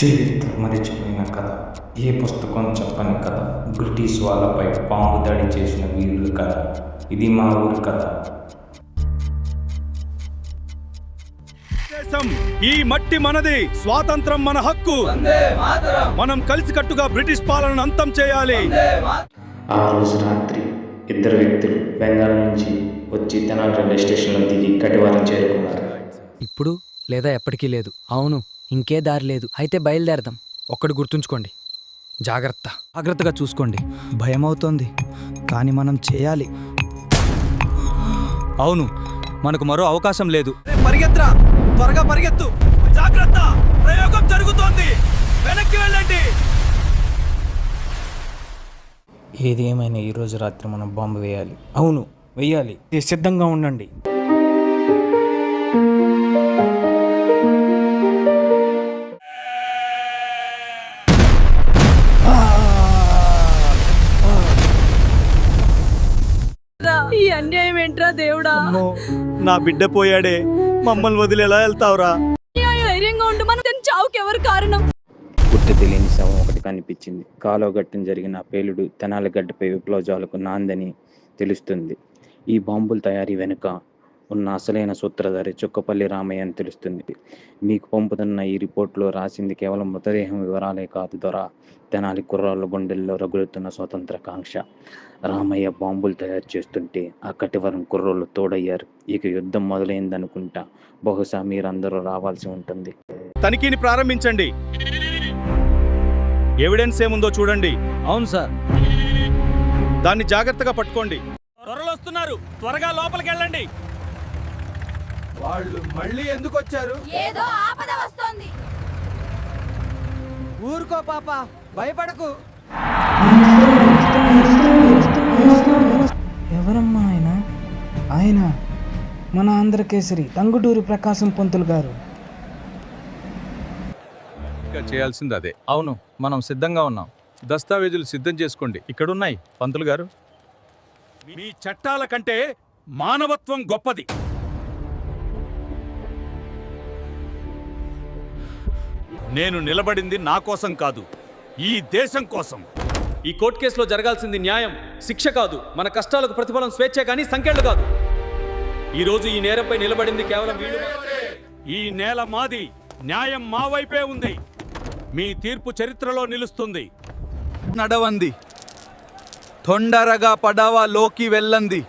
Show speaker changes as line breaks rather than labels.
చరిత్ర మరిచిపోయిన కథ, ఏ పుస్తకం చెప్పని కథ, బ్రిటిష్ వాళ్ళపై బాంబు దాడి చేసిన వీరుల కథ. ఇది మా ఊరి కథ.
ఈ మట్టి మనది, స్వాతంత్రం మన హక్కు. మనం కలిసికట్టుగా బ్రిటిష్ పాలనను అంతం చేయాలి.
ఆ రోజు రాత్రి ఇద్దరు వ్యక్తులు బెంగాల్ నుంచి వచ్చి తెనాలి రైల్వే స్టేషన్లో దిగి కటివారం చేరుకున్నారు.
ఇప్పుడు లేదా ఎప్పటికీ లేదు. అవును, ఇంకే దారి లేదు. అయితే బయలుదేరదాం. ఒక్కటి గుర్తుంచుకోండి, జాగ్రత్తగా చూసుకోండి.
భయమవుతోంది, కానీ మనం చేయాలి.
అవును, మనకు మరో అవకాశం లేదు. పరిగెత్తరా, త్వరగా పరిగెత్తు. జాగ్రత్త, ప్రయోగం జరుగుతోంది. వెనక్కి వెళ్ళండి.
ఏది ఏమైనా ఈరోజు రాత్రి మనం బాంబు వేయాలి. అవును, వేయాలి. సిద్ధంగా ఉండండి.
ఈ అన్యాయం ఏంట్రా దేవుడా?
నా బిడ్డ పోయాడే, మమ్మల్ని వదిలి ఎలా వెళ్తావురా?
ధైర్యంగా ఉండు, మన చావుకి ఎవరు కారణం?
గుర్తు తెలియని శవం ఒకటి కనిపించింది. కాలువ గట్టున జరిగిన పేలుడు తెనాలి గడ్డపై విప్లవజాలకు నాందని తెలుస్తుంది. ఈ బాంబుల తయారీ వెనుక ఉన్న అసలైన సూత్రధారి చుక్కపల్లి రామయ్య అని తెలుస్తుంది. మీకు పంపుతున్న ఈ రిపోర్ట్లో రాసింది కేవలం మృతదేహం వివరాలే కాదు దొర, తెనాలి కుర్రాళ్ళ గుండెల్లో రగులుతున్న స్వతంత్ర కాంక్ష. రామయ్య బాంబులు తయారు చేస్తుంటే ఆ కటివరం కుర్రోళ్ళు తోడయ్యారు. ఇక యుద్ధం మొదలైందనుకుంటా. బహుశా మీరందరూ రావాల్సి ఉంటుంది.
తనిఖీని ప్రారంభించండి. ఎవిడెన్స్ ఏముందో చూడండి.
అవును సార్.
దాన్ని జాగ్రత్తగా పట్టుకోండి. త్వరలో వస్తున్నారు, త్వరగా లోపలికి వెళ్ళండి.
వాళ్ళు మళ్ళీ ఎందుకు వచ్చారు?
ఏదో ఆపద వస్తోంది.
ఊరుకో పాప, భయపడకు.
ఎవరమ్మా ఆయన? ఆయన మన ఆంధ్రకేసరి టంగుటూరి ప్రకాశం పంతులు గారు.
చేయాల్సింది అదే. అవును, మనం సిద్ధంగా ఉన్నాం. దస్తావేజులు సిద్ధం చేసుకోండి. ఇక్కడున్నాయి పంతులు గారు. మీ చట్టాల కంటే మానవత్వం గొప్పది. నేను నిలబడింది నా కోసం కాదు, ఈ దేశం కోసం.
ఈ కోర్టు కేసులో జరగాల్సింది న్యాయం, శిక్ష కాదు. మన కష్టాలకు ప్రతిఫలం స్వేచ్ఛ కానీ సంఖ్యలు కాదు. ఈరోజు ఈ నేరంపై నిలబడింది కేవలం వీళ్ళు.
ఈ నేల మాది, న్యాయం మా వైపే ఉంది. మీ తీర్పు చరిత్రలో నిలుస్తుంది.
నడవంది, తొందరగా పడవలోకి వెళ్ళండి.